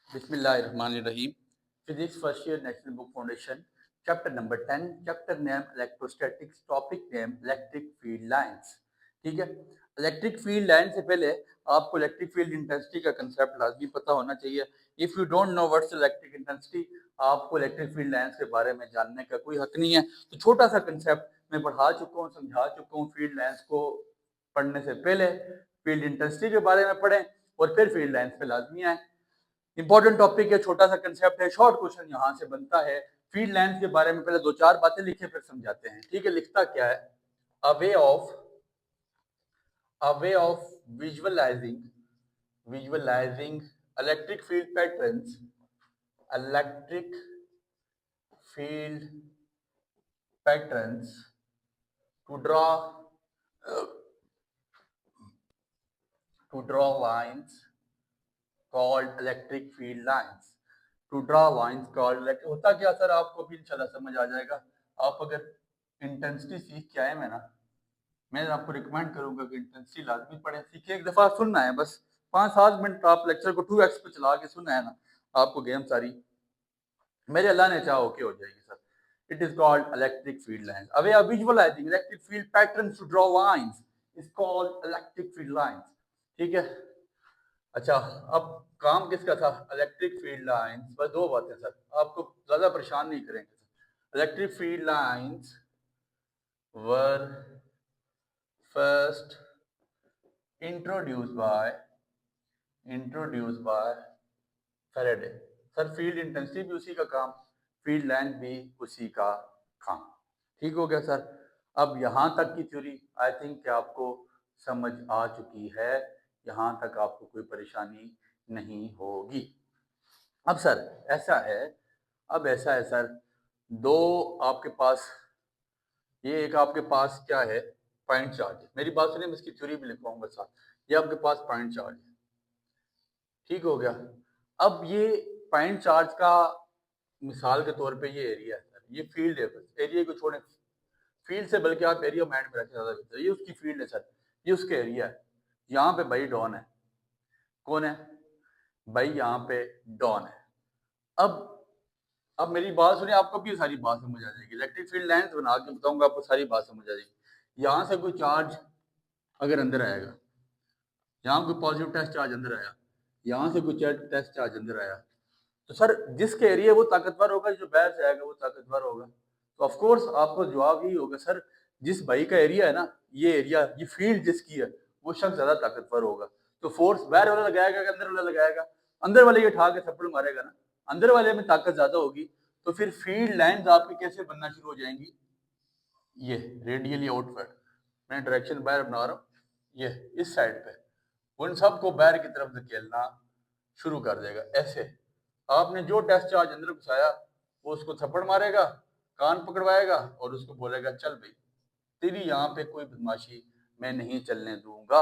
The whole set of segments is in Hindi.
Bismillahirrahmanirrahim. Physics first year National Book Foundation. Chapter number 10. Chapter name electrostatics. Topic name electric field lines. ठीक है, इलेक्ट्रिक फील्ड लाइन से पहले आपको इलेक्ट्रिक फील्ड इंटेंसिटी का कंसेप्ट लाजमी पता होना चाहिए। If you don't know what's electric intensity, आपको इलेक्ट्रिक फील्ड लाइंस के बारे में जानने का कोई हक नहीं है। तो छोटा सा कंसेप्ट मैं पढ़ा चुका हूँ, समझा चुका हूँ। फील्ड लाइंस को पढ़ने से पहले फील्ड इंटेंसिटी के बारे में पढ़ें और फिर फील्ड लाइंस पे लाजमी आए। इंपॉर्टेंट टॉपिक है, छोटा सा कंसेप्ट है, शॉर्ट क्वेश्चन यहाँ से बनता है। फील्ड लाइंस के बारे में पहले दो चार बातें लिखे फिर समझाते हैं। ठीक है, लिखता क्या है? A way of visualising electric field patterns to draw lines called electric field lines. होता क्या सर, आपको भी इंशाल्लाह समझ आ जाएगा। आप अगर इंटेंसिटी सीख के आए मैं आपको रिकमेंड करूंगा कि इंटेंसिटी लाजमी पढ़ें, सीखिए। एक दफा सुनना है बस, 5-7 मिनट आप लेक्चर को 2x पे चला के सुनना है ना, आपको गेम सारी मेरे अल्लाह ने चाहा ओके हो जाएगी sir. It is called electric field lines. Away are visualizing electric field patterns to draw lines is called electric field lines. ठीक है, अच्छा, अब काम किसका था? Electric field lines. बस दो बातें सर, आपको ज्यादा परेशान नहीं करेंगे। Electric field lines were first introduced by Faraday. Sir field intensity भी उसी का काम, फील्ड लाइन भी उसी का काम। ठीक हो गया सर। अब यहाँ तक की थ्योरी आई थिंक कि आपको समझ आ चुकी है, यहाँ तक आपको कोई परेशानी नहीं होगी। अब सर ऐसा है, सर, दो आपके पास, ये एक आपके पास क्या है? पॉइंट चार्ज है। मेरी बात सुनिए, मैं इसकी थ्योरी भी लिखवाऊंगा साथ। ये आपके पास पॉइंट चार्ज है, ठीक हो गया। अब ये पॉइंट चार्ज का मिसाल के तौर पे ये एरिया है सर, ये फील्ड है। एरिया को छोड़ें, फील्ड से बल्कि आप एरिया माइंड में रखें ज्यादा बेहतर। ये उसकी फील्ड है सर, ये उसका एरिया है। यहाँ पे भाई डॉन है। कौन है भाई? यहाँ पे डॉन है। अब मेरी बात सुनिए, आपको भी सारी बात समझ आ जाएगी। इलेक्ट्रिक फील्ड लाइंस बना के बताऊंगा, आपको सारी बात समझ आ जाएगी। यहाँ से कोई चार्ज अगर अंदर आएगा, यहाँ कोई पॉजिटिव टेस्ट चार्ज अंदर आया, यहाँ से कोई टेस्ट चार्ज अंदर आया, तो सर जिसके एरिया वो ताकतवर होगा, जो बाहर से आएगा वो ताकतवर होगा। तो ऑफ कोर्स आपको जवाब यही होगा सर, जिस भाई का एरिया है ना, ये एरिया, ये फील्ड जिसकी है, वो शख्स ज्यादा ताकतवर होगा। तो फोर्स बाहर वाला लगाएगा कि अंदर वाला लगाएगा? अंदर वाले ये उठा के थप्पड़ मारेगा ना, अंदर वाले में ताकत ज्यादा होगी। तो फिर फील्ड लाइंस आपकी कैसे बनना शुरू हो जाएंगी? ये रेडियली आउटवर्ड, मैं डायरेक्शन बाहर बना रहा हूँ, ये इस साइड पे उन सबको बाहर की तरफ धकेलना शुरू कर देगा। ऐसे आपने जो टेस्ट चार्ज अंदर घुसाया, वो उसको थप्पड़ मारेगा, कान पकड़वाएगा और उसको बोलेगा चल भाई, तेरी यहाँ पे कोई बदमाशी मैं नहीं चलने दूंगा।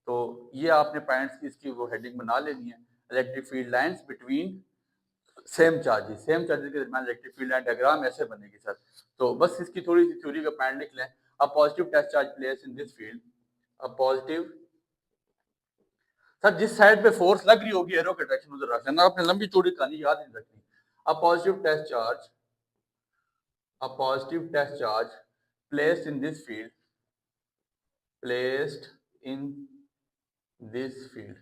तो ये आपने पॉइंट्स की इसकी वो हेडिंग बना लेनी है, electric field lines between same charges के दरमियान इलेक्ट्रिक फील्ड लाइन डायग्राम ऐसे बनेगी सर। तो बस इसकी थोड़ी सी थ्योरी का पॉइंट लिख लें। A positive test charge place in this field, a positive, sir जिस साइड पे फोर्स लग रही होगी एरो का डायरेक्शन उधर रख लेना, आपने लंबी चौड़ी कहानी याद नहीं रखनी। A positive test charge placed in this field,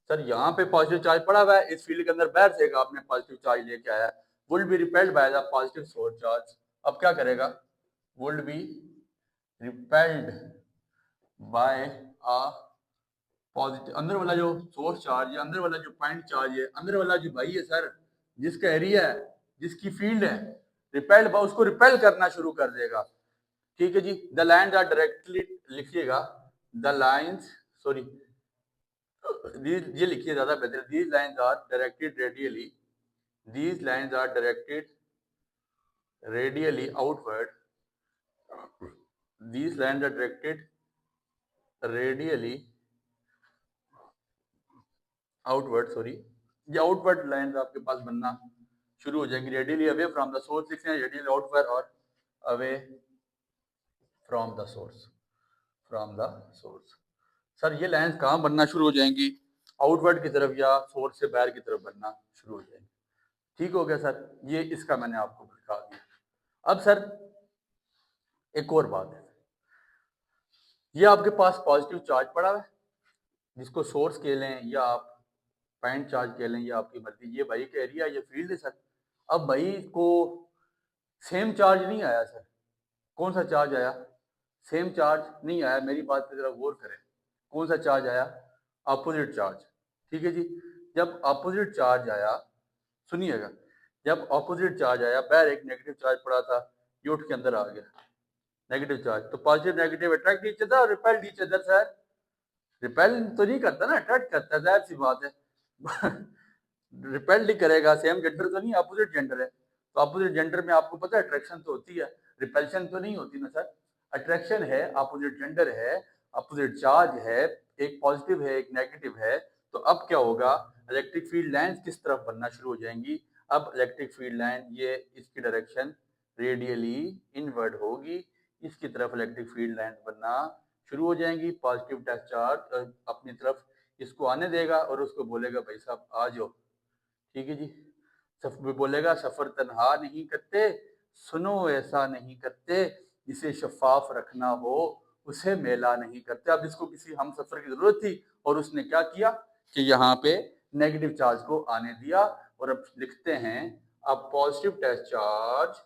sir यहाँ पे पॉजिटिव चार्ज पड़ा हुआ है, इस फील्ड के अंदर बाहर से आपने पॉजिटिव चार्ज लेके आया, would be repelled by the positive source charge. अब क्या करेगा? Would be repelled by a positive, अंदर वाला जो सोर्स चार्ज है, अंदर वाला जो पॉइंट चार्ज है, अंदर वाला जो भाई है सर, जिसका एरिया है, जिसकी फील्ड है, रिपेल्ड बाय, उसको रिपेल करना शुरू कर देगा। ठीक है जी। द लाइंस आर डायरेक्टली, लिखिएगा द लाइंस, सॉरी ये लिखिए ज्यादा बेहतर। These lines are directed radially, these lines are directed radially outward, these lines are directed radially outward, sorry, ये आउटवर्ड लाइंस आपके पास बनना शुरू हो जाएंगी। Radially away from the source लिखते हैं, रेडियली आउटवर्ड और away from the source, sir ये लाइंस कहाँ बनना शुरू हो जाएंगी? आउटवर्ड की तरफ या सोर्स से बाहर की तरफ बनना शुरू हो जाएंगे। ठीक हो गया सर, ये इसका मैंने आपको दिखा दिया। अब सर एक और बात है, ये आपके पास पॉजिटिव चार्ज पड़ा है, जिसको सोर्स कह लें या आप पॉइंट चार्ज कह लें, या आपकी मर्जी। ये भाई का एरिया, ये फील्ड है सर। अब भाई को सेम चार्ज नहीं आया सर। कौन सा चार्ज आया? सेम चार्ज नहीं आया। मेरी बात पे जरा गौर करें। कौन सा चार्ज आया? Opposite charge. ठीक है जी। जब अपोजिट चार्ज आया, सुनिएगा, जब अपोजिट चार्ज आया, बाहर एक नेगेटिव चार्ज पड़ा था, ये उठ के अंदर आ गया नेगेटिव चार्ज। तो positive negative attract each other, repelled each other sir. Repel तो नहीं करता ना, अट्रैक्ट करता है, जाहिर सी बात है। रिपेल नहीं करेगा, सेम जेंडर तो नहीं, अपोजिट जेंडर है। तो अपोजिट जेंडर में आपको पता है अट्रैक्शन तो होती है, रिपल्शन तो नहीं होती ना सर। अट्रैक्शन है, अपोजिट जेंडर है, अपोजिट चार्ज है, एक पॉजिटिव है एक नेगेटिव है। तो अब क्या होगा, इलेक्ट्रिक फील्ड लाइंस किस तरफ बनना शुरू हो जाएंगी। अब इलेक्ट्रिक फील्ड लाइन ये इसकी डायरेक्शन रेडियली इनवर्ड होगी, इसकी तरफ इलेक्ट्रिक फील्ड लाइन बनना शुरू हो जाएंगी। पॉजिटिव टच चार्ज अपनी तरफ इसको आने देगा और उसको बोलेगा भाई साहब आ जाओ। ठीक है जी। बोलेगा सफर तन्हा नहीं करते, सुनो ऐसा नहीं करते, जिसे शफाफ रखना हो उसे मेला नहीं करते। अब इसको किसी हम सफर की जरूरत थी और उसने क्या किया कि यहाँ पे नेगेटिव चार्ज को आने दिया। और अब लिखते हैं a positive test charge,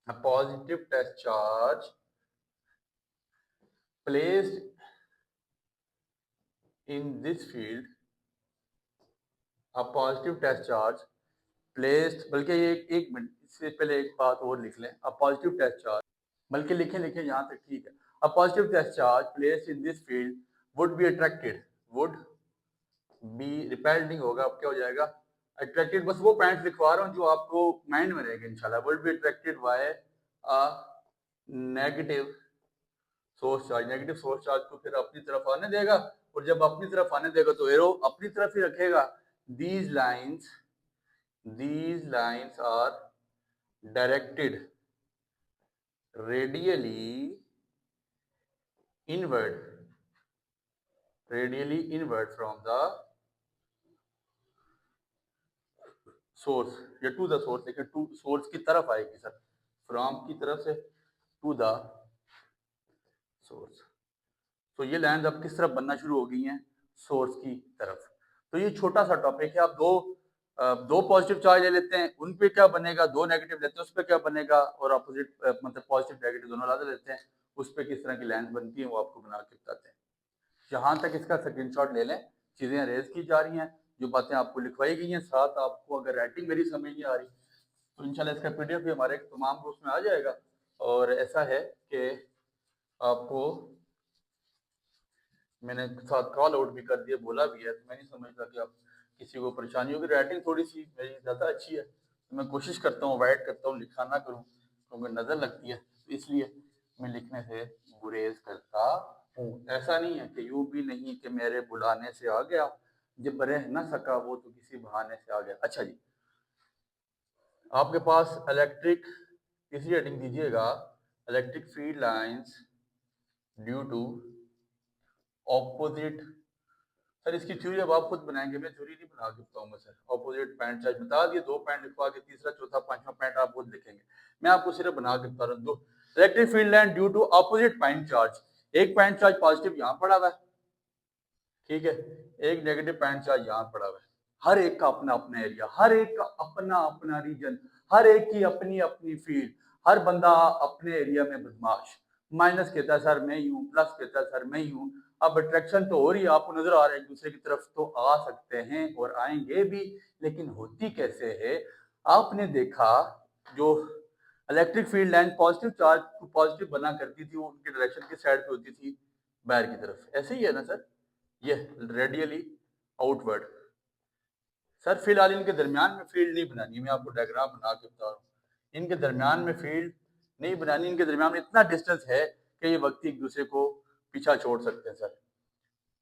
a positive test charge placed in this field, a positive test charge placed, बल्कि ये एक मिनट, इससे पहले एक बात और लिख लें, a positive test charge, बल्कि लिखें यहाँ तक ठीक है। a positive test charge placed in this field would be attracted, would be repelled नहीं होगा, अब क्या हो जाएगा attracted। बस वो पॉइंट लिखवा रहा हूँ जो आपको माइंड में रहेगा इंशाल्लाह। would be attracted by a negative source charge. Negative source charge को फिर अपनी तरफ आने देगा, और जब अपनी तरफ आने देगा तो एरो अपनी तरफ ही रखेगा। these lines are directed radially inward from the source, या टू द सोर्स, लेकिन टू सोर्स की तरफ आएगी सर, फ्रॉम की तरफ से टू द सोर्स। तो ये लाइंस अब किस तरफ बनना शुरू हो गई हैं, सोर्स की तरफ। तो ये छोटा सा टॉपिक है। आप दो पॉजिटिव चार्ज ले लेते हैं, उन पे क्या बनेगा, दो नेगेटिव लेते हैं उस पे क्या बनेगा, और अपोजिट मतलब पॉजिटिव नेगेटिव दोनों अलग लेते हैं, उस पे किस तरह की लाइंस बनती हैं वो आपको बना के बताते हैं। जहां तक इसका स्क्रीनशॉट ले लें, चीजें रेज की जा रही हैं, जो बातें आपको लिखवाई गई हैं। साथ आपको अगर राइटिंग मेरी समझ नहीं आ रही तो इंशाल्लाह इसका पीडीएफ भी हमारे तमाम ग्रुप्स में आ जाएगा। और ऐसा है कि आपको मैंने साथ कॉल आउट भी कर दिया, बोला भी है, तो मैं नहीं समझता कि आप किसी को परेशानी होगी। राइटिंग थोड़ी सी मेरी ज़्यादा अच्छी है, तो मैं कोशिश करता हूँ अवॉइड करता हूँ लिखा ना करूँ, क्योंकि नज़र लगती है, तो इसलिए मैं लिखने से गुरेज करता हूँ। ऐसा नहीं है कि यूँ भी नहीं कि मेरे बुलाने से आ गया, जब रह ना सका वो तो किसी बहाने से आ गया। अच्छा जी, आपके पास इलेक्ट्रिक, इसी हेडिंग दीजिएगा, electric field lines due to opposite. Sir इसकी थ्योरी अब आप खुद बनाएंगे, मैं थ्योरी नहीं बना के बताऊंगा सर। ऑपोजिट पॉइंट चार्ज बता दिए, दो पॉइंट लिखवा के तीसरा चौथा पांचवा पॉइंट आप खुद लिखेंगे, मैं आपको सिर्फ बना के बता रहा हूँ। दो electric field line due to opposite point charge, एक पॉइंट चार्ज पॉजिटिव यहाँ पड़ा हुआ है, ठीक है, एक नेगेटिव पॉइंट चार्ज यहाँ पड़ा हुआ है। हर एक का अपना अपना एरिया, हर एक का अपना अपना रीजन, हर एक की अपनी अपनी फील्ड, हर बंदा अपने एरिया में बदमाश। माइनस कहता है सर मैं ही हूँ, प्लस कहता है सर मैं ही हूँ। अब अट्रैक्शन तो हो रही है, आपको नजर आ रहा है एक दूसरे की तरफ, तो आ सकते हैं और आएंगे भी, लेकिन होती कैसे है। आपने देखा जो electric field line positive charge को पॉजिटिव बना करती थी, वो उनकी डायरेक्शन की साइड पे होती थी, बाहर की तरफ। ऐसे ही है ना सर, ये रेडियली आउटवर्ड। सर फिलहाल इनके दरमियान में फील्ड नहीं बनानी, मैं आपको डायग्राम बना के बता रहा हूँ। इनके दरमियान में फील्ड नहीं बनानी, इनके दरमियान में इतना डिस्टेंस है कि ये व्यक्ति एक दूसरे को पीछा छोड़ सकते हैं सर।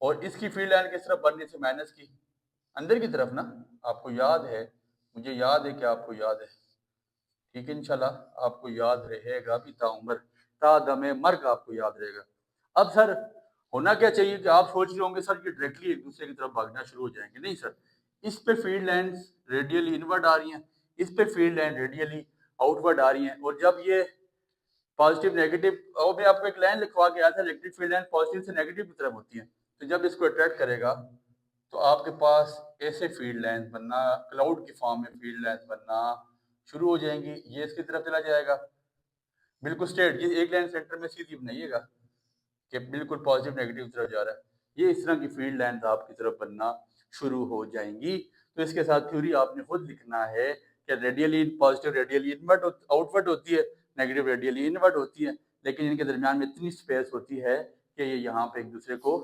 और इसकी फील्ड लाइन किस तरफ बननी से माइनस की अंदर की तरफ ना, आपको याद है, मुझे याद है कि आपको याद है, ठीक है, इंशाल्लाह आपको याद रहेगा भी, ताउम्र ता दमे मर्ग आपको याद रहेगा। अब सर होना क्या चाहिए कि आप सोच रहे होंगे सर कि डायरेक्टली एक दूसरे की तरफ भागना शुरू हो जाएंगे, नहीं सर। इस पे फील्ड लाइंस रेडियली इनवर्ड आ रही हैं, इस पे फील्ड लाइन रेडियली आउटवर्ड आ रही हैं, और जब ये पॉजिटिव नेगेटिव, और मैं आपको एक लाइन लिखवा के आया था, इलेक्ट्रिक फील्ड लाइन पॉजिटिव से नेगेटिव की तरफ होती है, तो जब इसको अट्रैक्ट करेगा तो आपके पास ऐसे फील्ड लाइन बनना, क्लाउड की फॉर्म में फील्ड लाइन बनना शुरू हो जाएंगी। ये इसकी तरफ चला जाएगा बिल्कुल स्ट्रेट, ये एक लाइन सेंटर में सीधी बनाइएगा कि बिल्कुल पॉजिटिव नेगेटिव की तरफ जा रहा है, ये इस तरह की फील्ड लाइंस आपकी तरफ बनना शुरू हो जाएंगी। तो इसके साथ थ्योरी आपने खुद लिखना है कि radially positive radially invert outward होती है, नेगेटिव रेडियली इनवर्ट होती है, लेकिन इनके दरमियान में इतनी स्पेस होती है कि ये यहाँ पे एक दूसरे को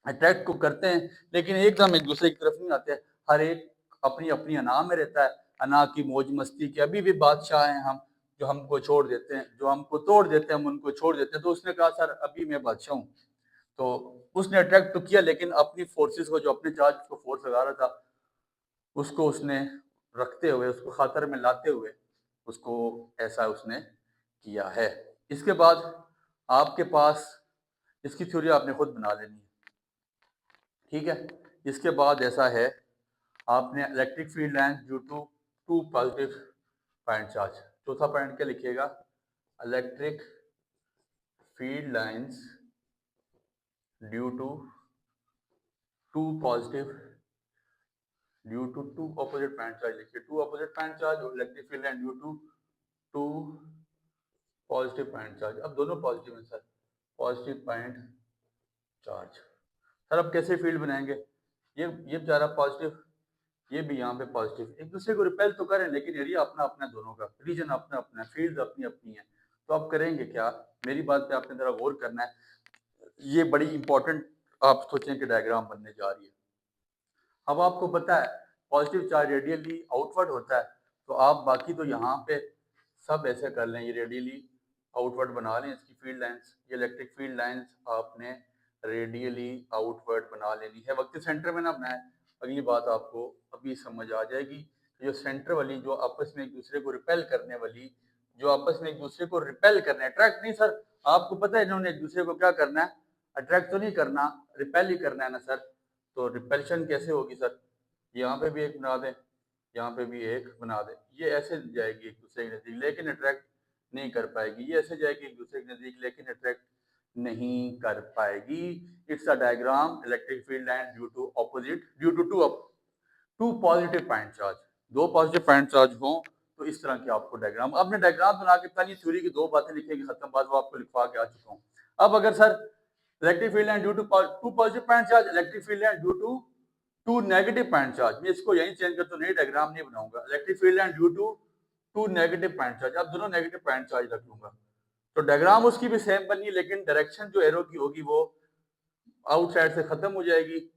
अट्रैक्ट को करते हैं, लेकिन एकदम एक दूसरे की तरफ नहीं आते। हर एक अपनी अपनी अना में रहता है, अना की मौज मस्ती के अभी भी बादशाह हैं हम, जो हमको छोड़ देते हैं, जो हमको तोड़ देते हैं, हम उनको छोड़ देते हैं। तो उसने कहा सर अभी मैं बादशाह हूँ, तो उसने अट्रैक्ट तो किया, लेकिन अपनी फोर्सेस को, जो अपने चार्ज को फोर्स लगा रहा था, उसको उसने रखते हुए, उसको खातर में लाते हुए, उसको ऐसा उसने किया है। इसके बाद आपके पास इसकी थ्योरी आपने खुद बना लेनी है, ठीक है। इसके बाद ऐसा है, आपने electric field line due to two positive point charge, चौथा पॉइंट क्या लिखिएगा, electric field lines due to two positive due to two opposite point charge लिखिए, टू ऑपोजिट पॉइंट चार्ज और electric field line due to two positive point charge. अब दोनों पॉजिटिव हैं sir, positive point charge. Sir अब कैसे फील्ड बनाएंगे, ये बेचारा पॉजिटिव, ये भी यहाँ पे पॉजिटिव, एक दूसरे को रिपेल तो करें, लेकिन एरिया अपना अपना दोनों का, रीजन अपना अपना, फील्ड अपनी अपनी है। तो आप करेंगे क्या, मेरी बात पे आपने जरा गौर करना है, ये बड़ी इंपॉर्टेंट आप सोचें कि डायग्राम बनने जा रही है। अब आपको पता है पॉजिटिव चार्ज रेडियली आउटवर्ड होता है, तो आप बाकी तो यहाँ पे सब ऐसे कर लें, ये रेडियली आउटवर्ड बना लें इसकी फील्ड लाइंस, ये इलेक्ट्रिक फील्ड लाइंस आपने रेडियली आउटवर्ड बना लेनी है, वक्त सेंटर में ना बनाए। अगली बात आपको अभी समझ आ जाएगी, जो सेंटर वाली, जो आपस में एक दूसरे को रिपेल करने वाली, जो आपस में एक दूसरे को रिपेल करना है, अट्रैक्ट नहीं सर, आपको पता है इन्होंने एक दूसरे को क्या करना है, अट्रैक्ट तो नहीं करना, रिपेल ही करना है ना सर। तो रिपल्शन कैसे होगी सर, यहाँ पे भी एक बना दें, यहाँ पे भी एक बना दें, ये ऐसे जाएगी एक दूसरे के नजदीक, लेकिन अट्रैक्ट नहीं कर पाएगी, ये ऐसे जाएगी एक दूसरे के नजदीक, लेकिन अट्रैक्ट नहीं कर पाएगी। It's a diagram electric field line due to opposite, due to two positive point charge, दो पॉजिटिव पॉइंट चार्ज हो तो इस तरह के आपको डायग्राम, अब मैं डायग्राम बना के पता नहीं थ्योरी की दो बातें लिखेगी खत्म, बात वो आपको लिखवा के आ चुका हूँ। अब अगर sir electric field line due to two positive point charge, electric field line due to two negative point charge, मैं इसको यही चेंज कर, तो नई डायग्राम नहीं बनाऊंगा, electric field line due to two negative point charge, अब दोनों नेगेटिव पॉइंट चार्ज रख लूंगा, तो डायग्राम उसकी भी सेम बनी, लेकिन डायरेक्शन जो एरो की होगी वो आउटसाइड से खत्म हो जाएगी,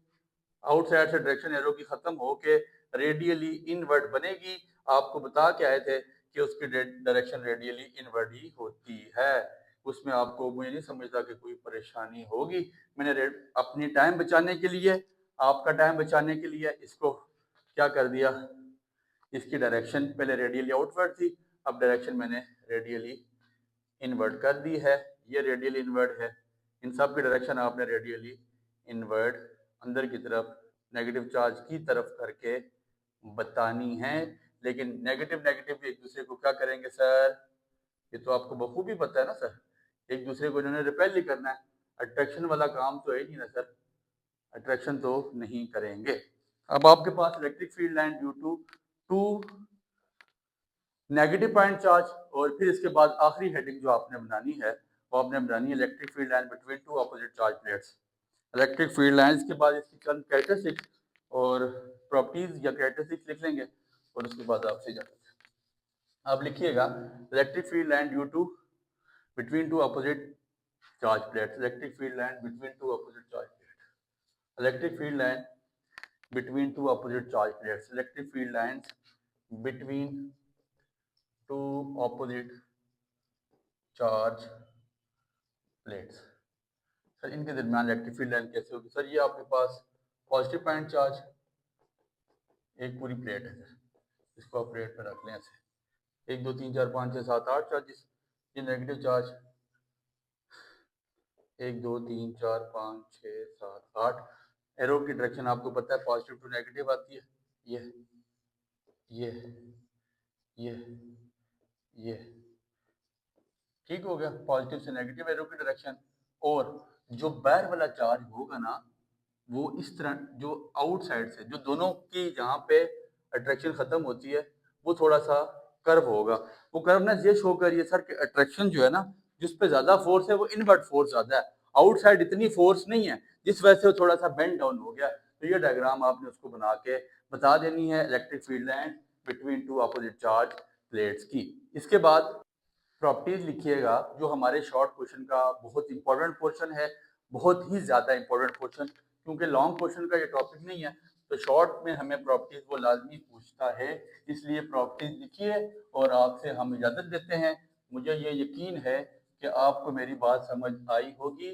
आउटसाइड से डायरेक्शन एरो की खत्म होके रेडियली इनवर्ड बनेगी। आपको बता के आए थे कि उसकी डायरेक्शन रेडियली इनवर्ड ही होती है, उसमें आपको, मुझे नहीं समझता कि कोई परेशानी होगी। मैंने अपनी टाइम बचाने के लिए, आपका टाइम बचाने के लिए इसको क्या कर दिया, इसकी डायरेक्शन पहले रेडियली आउटवर्ड थी, अब डायरेक्शन मैंने रेडियली इनवर्ड कर दी है, ये रेडियली इनवर्ड है, इन सब की डायरेक्शन आपने रेडियली इनवर्ड अंदर की तरफ नेगेटिव चार्ज की तरफ करके बतानी है। लेकिन नेगेटिव नेगेटिव एक दूसरे को क्या करेंगे सर, ये तो आपको बखूबी पता है ना सर, एक दूसरे को इन्होंने रिपेल ही करना है, अट्रैक्शन वाला काम तो है ही नहीं ना सर, अट्रैक्शन तो नहीं करेंगे। अब आपके पास electric field line due to two negative point charge, और फिर इसके बाद आखिरी हेडिंग जो आपने बनानी है वो आपने बनानी है electric field line between two opposite charge plates, electric field lines के बाद इसकी चंद कैरेक्टरिस्टिक्स और प्रॉपर्टीज या कैरेक्टरिस्टिक्स लिख लेंगे, और उसके बाद आपसे जाते हैं। आप लिखिएगा electric field line due to between two opposite charge plates, electric field line between two opposite charge plates, electric field line between two opposite charge plates, electric field lines between two opposite charge plates। Sir इनके दरमियान इलेक्ट्रिक फील्ड लाइन कैसे होगी सर, ये आपके पास पॉजिटिव पॉइंट चार्ज एक पूरी प्लेट है सर, इसको आप प्लेट पर रख लें ऐसे, 1 2 3 4 5 6 7 8 चार्जेस, ये नेगेटिव चार्ज 1 2 3 4 5 6 7 8 एरो की डायरेक्शन आपको पता है पॉजिटिव टू नेगेटिव आती है। ये ये ये ये ठीक हो गया, पॉजिटिव से नेगेटिव एरो की डायरेक्शन। और जो बाहर वाला चार्ज होगा ना वो इस तरह जो आउटसाइड से जो दोनों की जहाँ पे अट्रैक्शन खत्म होती है वो थोड़ा सा कर्व होगा। वो कर्वनेस ये शो कर रही है सर कि अट्रैक्शन जो है ना जिस पे ज्यादा फोर्स है वो इनवर्ट फोर्स ज्यादा है, आउटसाइड इतनी फोर्स नहीं है जिस वजह से वो थोड़ा सा बेंड डाउन हो गया। तो ये डायग्राम आपने उसको बना के बता देनी है electric field line between two opposite charge plates की। इसके बाद प्रॉपर्टीज लिखिएगा जो हमारे शॉर्ट क्वेश्चन का बहुत इंपॉर्टेंट पोर्शन है, बहुत ही ज़्यादा इंपॉर्टेंट क्वेश्चन, क्योंकि लॉन्ग क्वेश्चन का ये टॉपिक नहीं है तो शॉर्ट में हमें प्रॉपर्टीज वो लाजमी पूछता है, इसलिए प्रॉपर्टीज लिखिए और आपसे हम इजाज़त देते हैं। मुझे ये यकीन है कि आपको मेरी बात समझ आई होगी।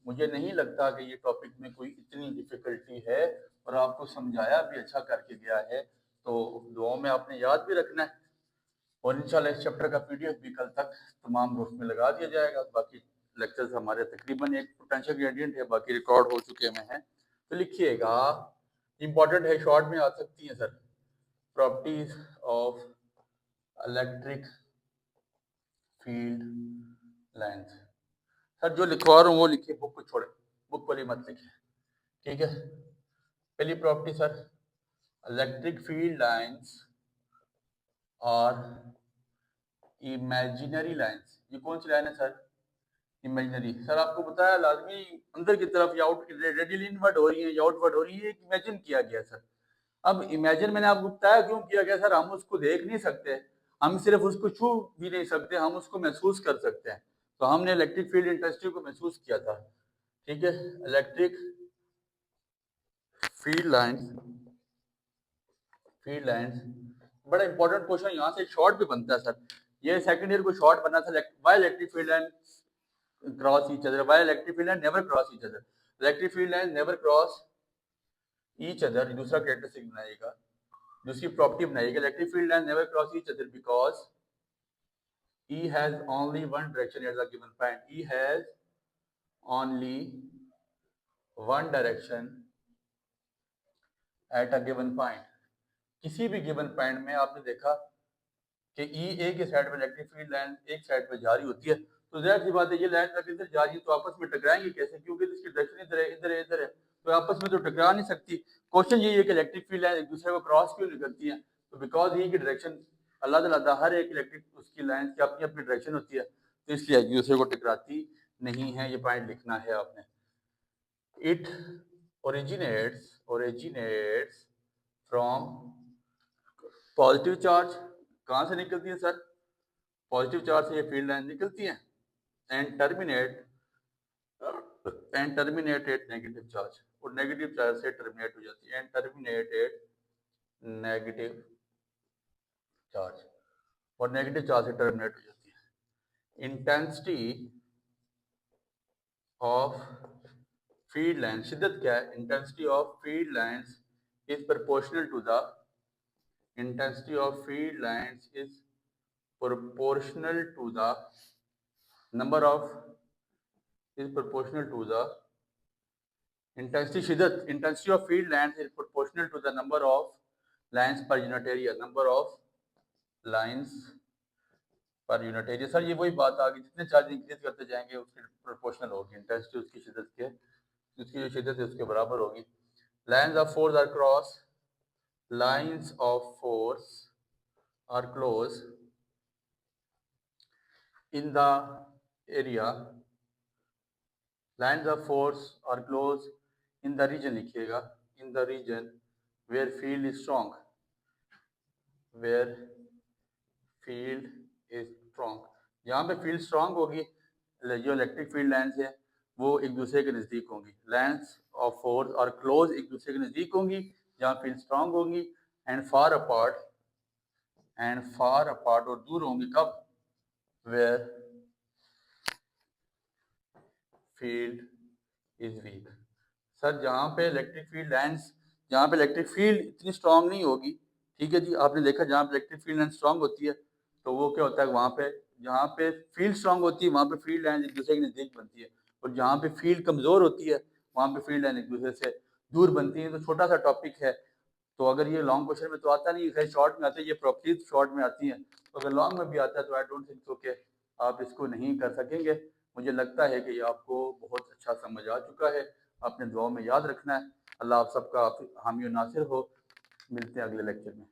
मुझे नहीं लगता कि ये टॉपिक में कोई इतनी डिफ़िकल्टी है और आपको समझाया भी अच्छा करके गया है, तो दुआओं में आपने याद भी रखना है। और इंशाल्लाह इस चैप्टर का पीडीएफ भी कल तक तमाम ग्रुप में लगा दिया जाएगा। बाकी लेक्चर्स हमारे तकरीबन एक पोटेंशियल ग्रेडियंट है, बाकी रिकॉर्ड हो चुके में हैं। तो लिखिएगा, इंपॉर्टेंट है, शॉर्ट में आ सकती हैं sir. Properties of electric field lines. Sir जो लिखवा रहा हूँ वो लिखिए, बुक को छोड़े, बुक वाली मत लिखिए, ठीक है। पहली property sir, electric field lines और इमेजिनरी लाइंस। ये कौन सी लाइन है सर? इमेजिनरी। सर आपको बताया लाजमी अंदर की तरफ या आउट रेडियल इनवर्ड हो रही है या आउटवर्ड हो रही है, इमेजिन किया गया सर। अब इमेजिन मैंने आपको बताया क्यों किया गया सर, हम उसको देख नहीं सकते, हम सिर्फ उसको छू भी नहीं सकते, हम उसको महसूस कर सकते हैं। तो हमने इलेक्ट्रिक फील्ड इंटेंसिटी को महसूस किया था, ठीक है। Electric field lines, field lines बड़ा इंपॉर्टेंट क्वेश्चन, यहाँ से शॉर्ट भी बनता है सर। ये सेकंड ईयर को शॉर्ट बना था, why electric field line cross each other, while electric field lines never cross each other, electric field lines never cross each other। दूसरा कैरेक्टरिस्टिक बनाइएगा, दूसरी प्रॉपर्टी बनाइएगा, electric field line never cross each other because E has only one direction at the given point, E has only one direction at a given point। किसी भी गिवन पॉइंट में आपने देखा कि ई ए के साइड पे इलेक्ट्रिक फील्ड लाइन एक साइड पे जारी होती है, तो जाहिर सी बात है ये लाइन अगर इधर जा रही है तो आपस में टकराएंगे कैसे, क्योंकि इसकी डायरेक्शन इधर है, इधर है, इधर है, तो आपस में तो टकरा नहीं सकती। क्वेश्चन यही है कि इलेक्ट्रिक फील्ड लाइन एक दूसरे को क्रॉस क्यों नहीं करती हैं, तो बिकॉज ई की डायरेक्शन अलग-अलग, हर एक इलेक्ट्रिक उसकी लाइन की अपनी अपनी डायरेक्शन होती है, तो इसलिए एक दूसरे को टकराती नहीं है। ये पॉइंट लिखना है आपने। It originates from positive charge. कहाँ से निकलती है सर? पॉजिटिव चार्ज से ये फील्ड लाइन निकलती है, एंड टर्मिनेटेड नेगेटिव चार्ज, और नेगेटिव चार्ज से टर्मिनेट हो जाती है, एंड टर्मिनेटेड नेगेटिव चार्ज, और नेगेटिव चार्ज से टर्मिनेट हो जाती है। इंटेंसिटी ऑफ फील्ड लाइन, शिद्दत क्या है? Intensity of field lines is proportional to the, intensity of field lines is proportional to the number of, is proportional to the intensity, शिद्दत, intensity of field lines is proportional to the number of lines per unit area, number of lines per unit area। Sir ये वही बात आ गई, जितने चार्ज इंक्रीज करते जाएंगे उसकी प्रोपोर्शनल होगी इंटेंसिटी, उसकी शिद्दत के, उसकी जो शिद्दत है उसके बराबर होगी। Lines of force are cross, lines of force are close in the area, lines of force are close in the region, लिखिएगा, in the region where field is strong, where field is strong। जहाँ पे फील्ड स्ट्रांग होगी जो इलेक्ट्रिक फील्ड लाइन्स है वो एक दूसरे के नज़दीक होंगी, लाइन्स ऑफ फोर्स और क्लोज एक दूसरे के नज़दीक होंगी जहाँ फील्ड स्ट्रांग होंगी, एंड फार अपार्ट, और दूर होंगी कब? Where field is weak. Sir जहाँ पे इलेक्ट्रिक फील्ड लाइंस, जहाँ पे इलेक्ट्रिक फील्ड इतनी स्ट्रांग नहीं होगी, ठीक है जी, आपने देखा जहाँ पे इलेक्ट्रिक फील्ड लाइन स्ट्रांग होती है तो वो क्या होता है, वहाँ पे जहाँ पे फील्ड स्ट्रांग होती है वहाँ पे फील्ड लाइन एक दूसरे के नज़दीक बनती है, और जहाँ पे फील्ड कमज़ोर होती है वहाँ पे फील्ड लाइन एक दूसरे से दूर बनती है। तो छोटा सा टॉपिक है, तो अगर ये लॉन्ग क्वेश्चन में तो आता नहीं है, शॉर्ट में आता है, ये प्रॉपर्टीज शॉर्ट में आती हैं। तो अगर लॉन्ग में भी आता है तो आई डोंट थिंक सो कि आप इसको नहीं कर सकेंगे। मुझे लगता है कि ये आपको बहुत अच्छा समझ आ चुका है। अपने दुआओं में याद रखना है। अल्लाह आप सबका हामी और नासिर हो। मिलते हैं अगले लेक्चर में।